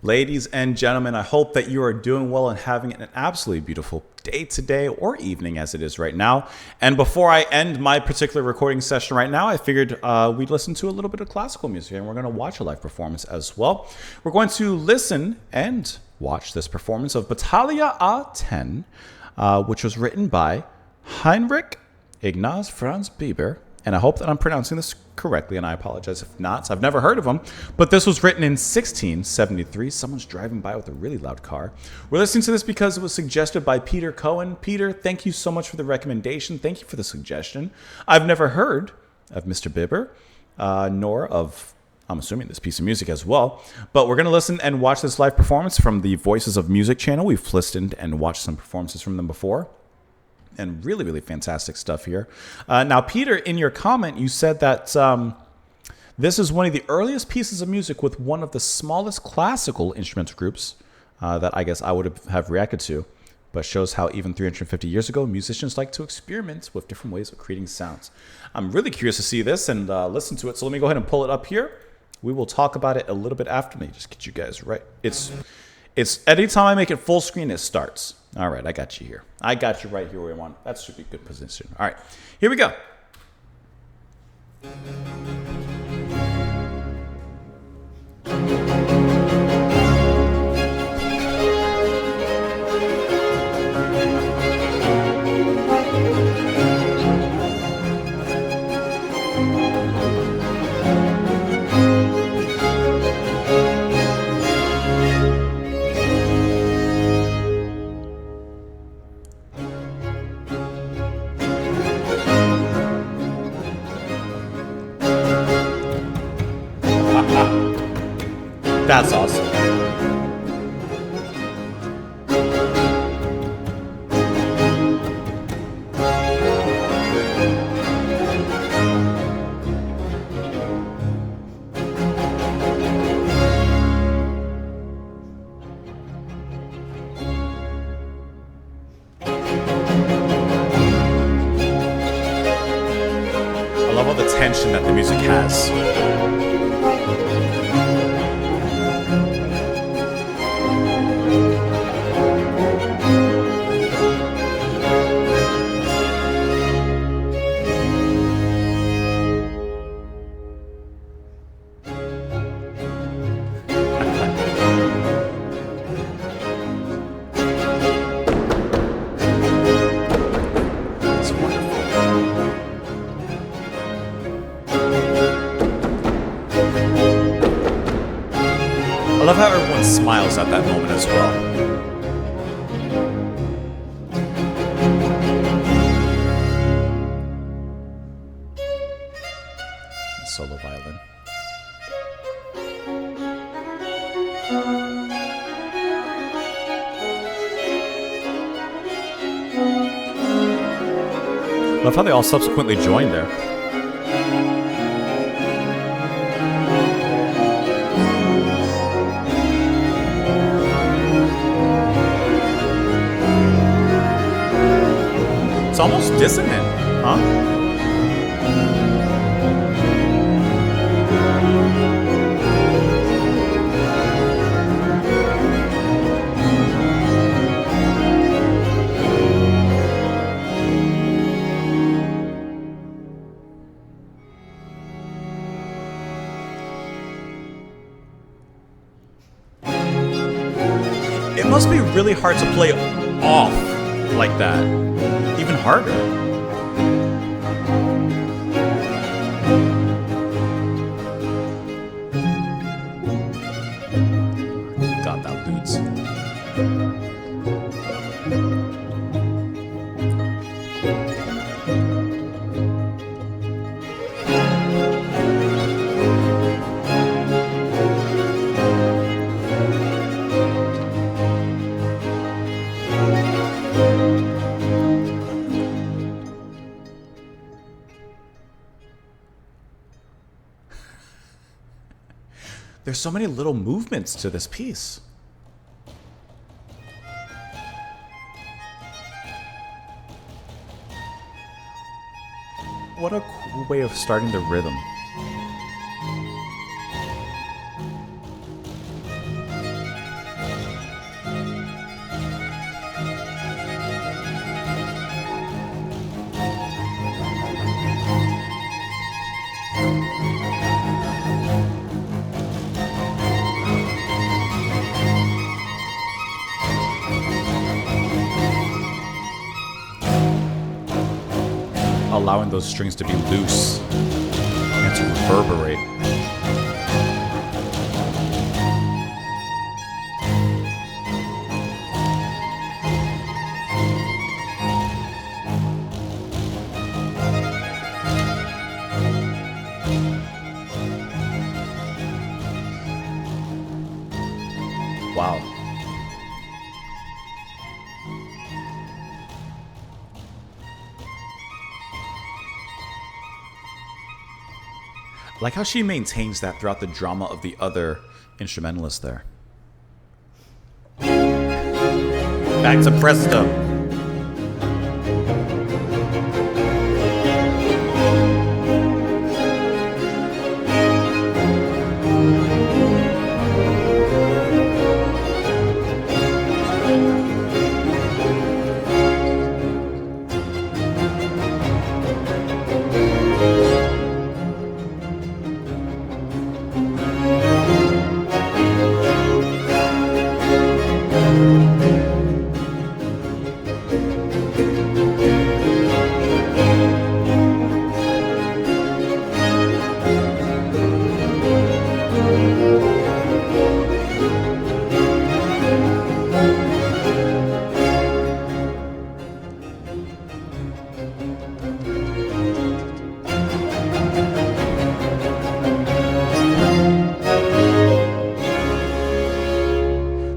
Ladies and gentlemen, I hope that you are doing well and having an absolutely beautiful day today or evening as it is right now. And before I end my particular recording session right now, I figured we'd listen to a little bit of classical music, and we're going to watch a live performance as well. We're going to listen and watch this performance of Battalia A10, which was written by Heinrich Ignaz Franz Biber. And I hope that I'm pronouncing this correctly, and I apologize if not. I've never heard of him, but this was written in 1673. Someone's driving by with a really loud car. We're listening to this because it was suggested by Peter Cohen. Peter, thank you so much for the recommendation. Thank you for the suggestion. I've never heard of Mr. Biber, nor of, I'm assuming, this piece of music as well. But we're going to listen and watch this live performance from the Voices of Music channel. We've listened and watched some performances from them before. And really, really fantastic stuff here. Now, Peter, in your comment, you said that this is one of the earliest pieces of music with one of the smallest classical instrumental groups that I guess I would have reacted to, but shows how even 350 years ago, musicians like to experiment with different ways of creating sounds. I'm really curious to see this and listen to it. So let me go ahead and pull it up here. We will talk about it a little bit after. Let me just get you guys right. It's anytime I make it full screen, it starts. All right, I got you here. I got you right here where you want. That should be a good position. All right, here we go. That's awesome. I love all the tension that the music has. I love how everyone smiles at that moment as well. Solo violin. Love how they all subsequently joined there. It's almost dissonant, huh? It must be really hard to play off like that. Even harder. God, that dudes. There's so many little movements to this piece. What a cool way of starting the rhythm. allowing those strings to be loose and to reverberate. Wow. Like how she maintains that throughout the drama of the other instrumentalists there. Back to Presto.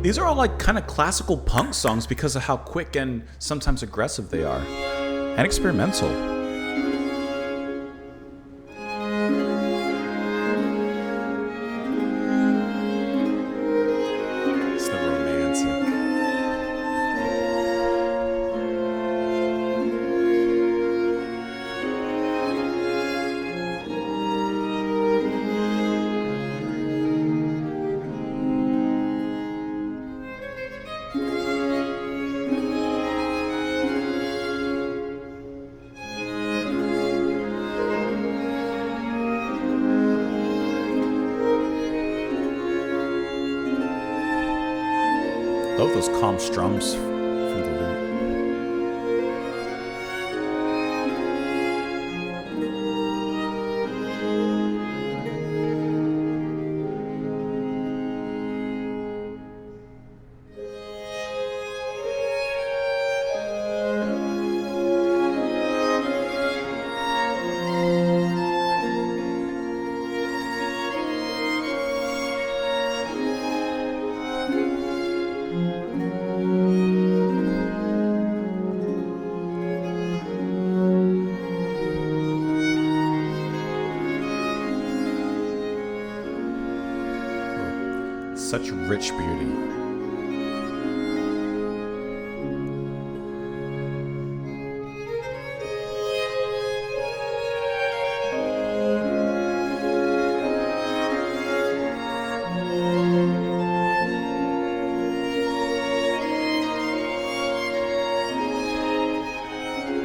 These are all like kind of classical punk songs because of how quick and sometimes aggressive they are. And experimental. It's the romantic. Love those calm strums from the lute. Such rich beauty.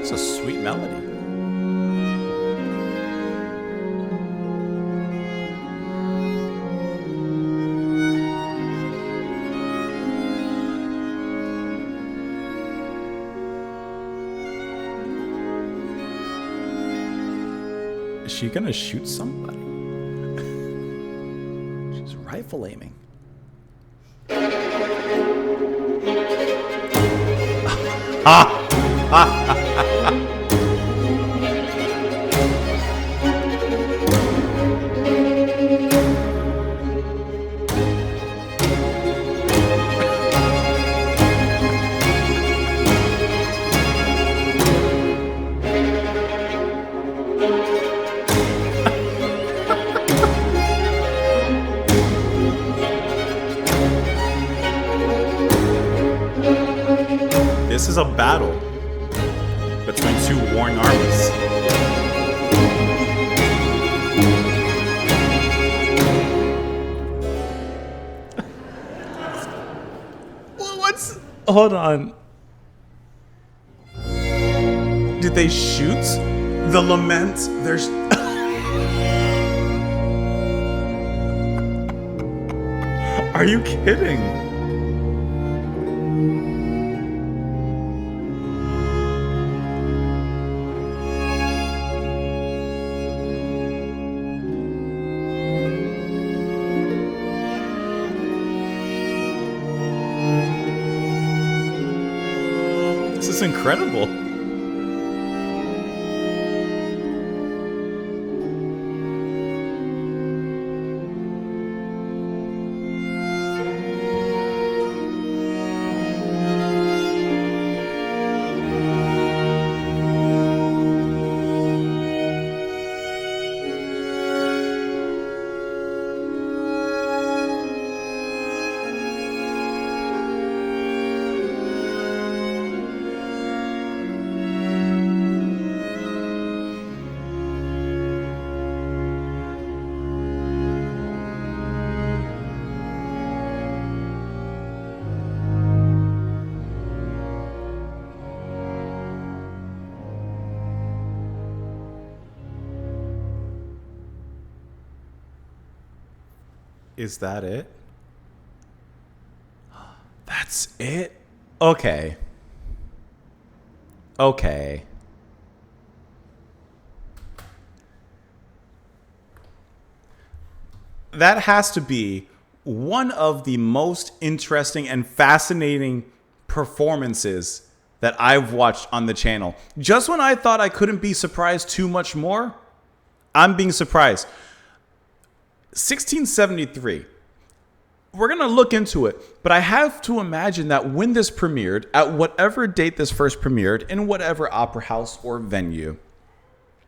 It's a sweet melody. Is she gonna shoot somebody? She's rifle aiming. This is a battle between two warring armies. What's... Hold on. Did they shoot the lament? There's... Are you kidding? is incredible. Is that it? That's it? Okay. Okay. That has to be one of the most interesting and fascinating performances that I've watched on the channel. Just when I thought I couldn't be surprised too much more, I'm being surprised. 1673. We're going to look into it, but I have to imagine that when this premiered, at whatever date this first premiered, in whatever opera house or venue,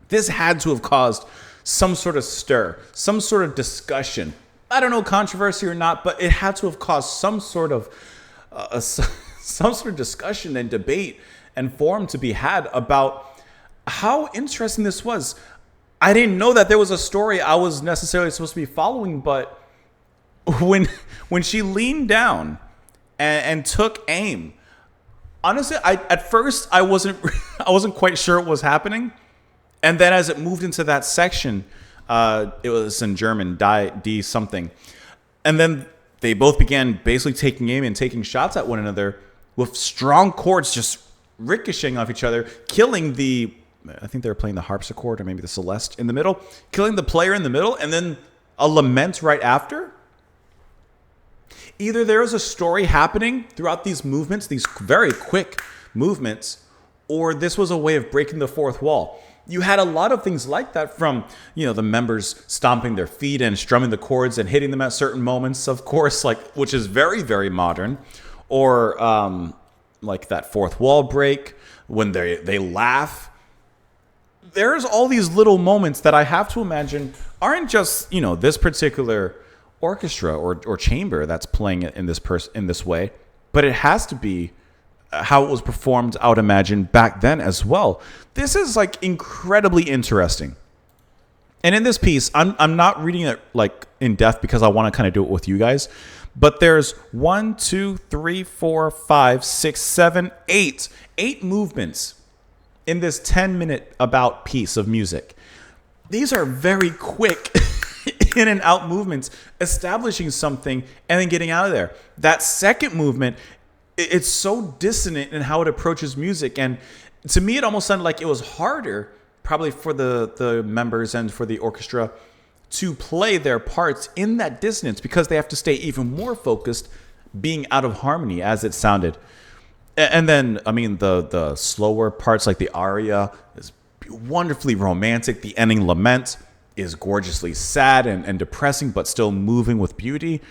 this had to have caused some sort of stir, some sort of discussion. I don't know, controversy or not, but it had to have caused some sort of discussion and debate and forum to be had about how interesting this was. I didn't know that there was a story I was necessarily supposed to be following, but when she leaned down and took aim, honestly, at first I wasn't quite sure what was happening, and then as it moved into that section, it was in German, die something, and then they both began basically taking aim and taking shots at one another with strong chords just ricocheting off each other, killing the. I think they were playing the harpsichord or maybe the celeste in the middle, killing the player in the middle, and then a lament right after. Either there was a story happening throughout these movements, these very quick movements, or this was a way of breaking the fourth wall. You had a lot of things like that from, the members stomping their feet and strumming the chords and hitting them at certain moments, of course, which is very, very modern, or like that fourth wall break when they laugh. There's all these little moments that I have to imagine aren't just, this particular orchestra or chamber that's playing it in this way, but it has to be how it was performed, I would imagine, back then as well. This is incredibly interesting. And in this piece, I'm not reading it in depth because I want to kind of do it with you guys. But there's 1, 2, 3, 4, 5, 6, 7, 8 movements in this 10-minute about piece of music. These are very quick in and out movements, establishing something and then getting out of there. That second movement, it's so dissonant in how it approaches music. And to me, it almost sounded like it was harder, probably for the members and for the orchestra, to play their parts in that dissonance because they have to stay even more focused, being out of harmony as it sounded. And then, the slower parts like the aria is wonderfully romantic. The ending lament is gorgeously sad and depressing, but still moving with beauty.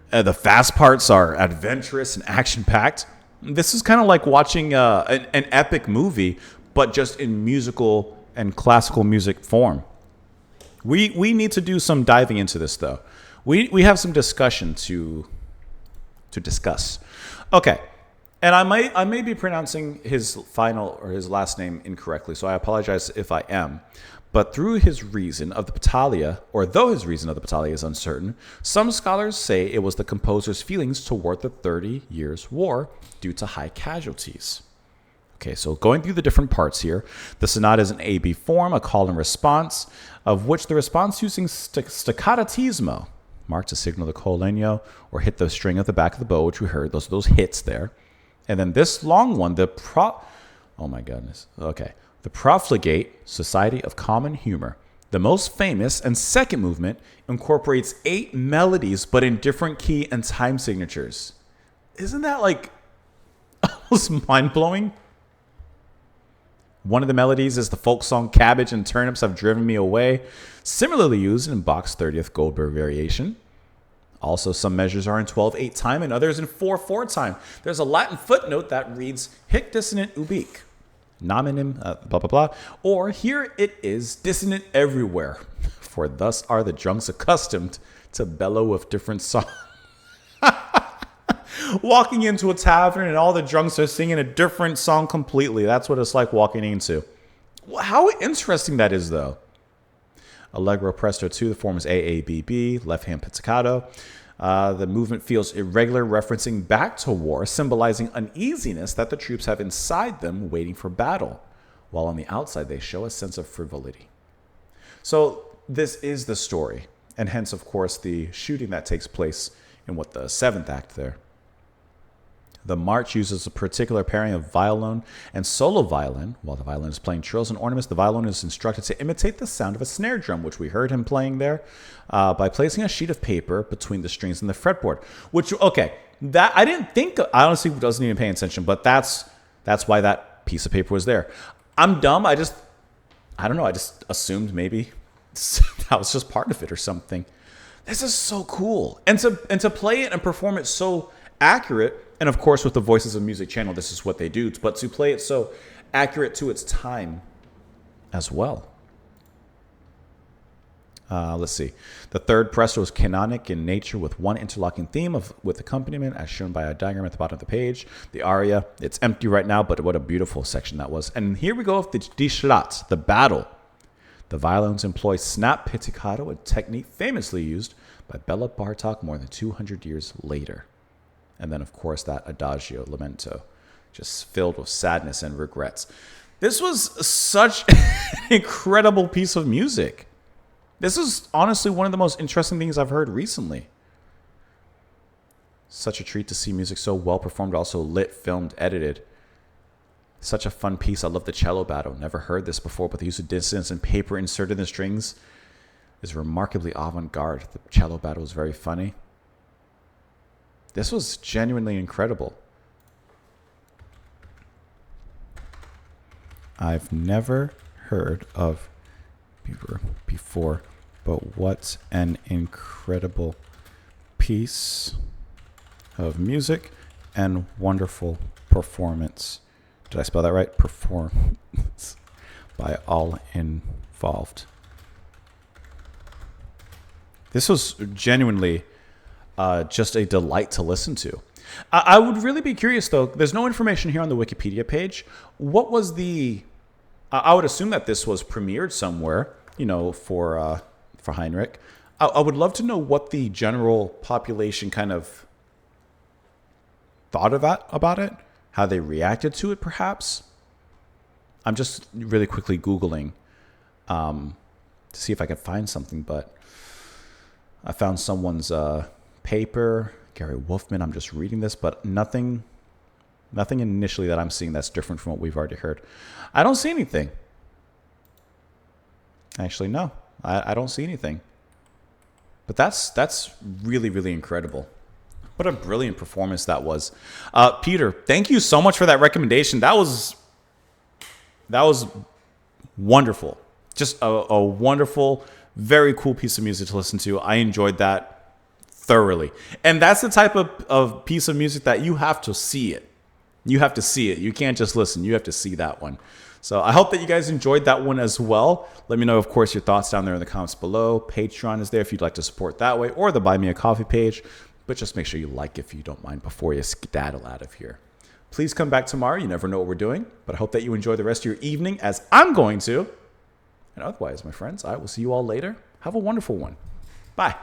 The fast parts are adventurous and action-packed. This is kind of like watching an epic movie, but just in musical and classical music form. We need to do some diving into this, though. We have some discussion to discuss. Okay. And I may be pronouncing his final or his last name incorrectly, so I apologize if I am. But through his reason of the Battalia, or though his reason of the Battalia is uncertain, some scholars say it was the composer's feelings toward the 30 Years' War due to high casualties. Okay, so going through the different parts here, the sonata is an A-B form, a call and response, of which the response using staccatismo marked to signal the col legno or hit the string at the back of the bow, which we heard, those hits there. And then this long one, the Profligate Society of Common Humor. The most famous and second movement incorporates 8 melodies, but in different key and time signatures. Isn't that almost mind-blowing? One of the melodies is the folk song Cabbage and Turnips Have Driven Me Away, similarly used in Bach's 30th Goldberg variation. Also, some measures are in 12/8 time and others in 4/4 time. There's a Latin footnote that reads hic dissonant ubique, nominum blah blah blah, or here it is dissonant everywhere, for thus are the drunks accustomed to bellow with different songs. Walking into a tavern and all the drunks are singing a different song completely. That's what it's like walking into. How interesting that is, though. Allegro Presto 2, the form is AABB, left-hand pizzicato. The movement feels irregular, referencing back to war, symbolizing uneasiness that the troops have inside them waiting for battle, while on the outside they show a sense of frivolity. So this is the story, and hence, of course, the shooting that takes place in the 7th act there. The march uses a particular pairing of violin and solo violin. While the violin is playing trills and ornaments, the violin is instructed to imitate the sound of a snare drum, which we heard him playing there, by placing a sheet of paper between the strings and the fretboard. Which, okay, that I didn't think, I honestly wasn't even paying attention, but that's why that piece of paper was there. I'm dumb. I don't know. I just assumed maybe that was just part of it or something. This is so cool. And to play it and perform it so accurate. And of course, with the Voices of Music channel, this is what they do. But to play it so accurate to its time as well. Let's see. The third presto is canonic in nature with one interlocking theme with accompaniment as shown by a diagram at the bottom of the page. The aria, it's empty right now, but what a beautiful section that was. And here we go with the Die Schlacht, the battle. The violins employ snap pizzicato, a technique famously used by Bela Bartok more than 200 years later. And then, of course, that adagio, lamento, just filled with sadness and regrets. This was such an incredible piece of music. This is honestly one of the most interesting things I've heard recently. Such a treat to see music so well performed, also lit, filmed, edited. Such a fun piece. I love the cello battle. Never heard this before, but the use of dissonance and paper inserted in the strings is remarkably avant-garde. The cello battle is very funny. This was genuinely incredible. I've never heard of Biber before, but what an incredible piece of music and wonderful performance. Did I spell that right? Performance by all involved. This was genuinely just a delight to listen to. I would really be curious, though. There's no information here on the Wikipedia page. What was the... I would assume that this was premiered somewhere, for Heinrich. I would love to know what the general population kind of thought about it, how they reacted to it, perhaps. I'm just really quickly Googling to see if I can find something, but I found someone's... paper, Gary Wolfman. I'm just reading this, but nothing initially that I'm seeing that's different from what we've already heard. I don't see anything. Actually, no, I don't see anything. But that's really, really incredible. What a brilliant performance that was. Peter, thank you so much for that recommendation. That was wonderful. Just a wonderful, very cool piece of music to listen to. I enjoyed that thoroughly. And that's the type of piece of music that you have to see it. You have to see it. You can't just listen. You have to see that one. So I hope that you guys enjoyed that one as well. Let me know, of course, your thoughts down there in the comments below. Patreon is there if you'd like to support that way, or the Buy Me a Coffee page. But just make sure you like if you don't mind before you skedaddle out of here. Please come back tomorrow. You never know what we're doing. But I hope that you enjoy the rest of your evening, as I'm going to. And otherwise, my friends, I will see you all later. Have a wonderful one. Bye.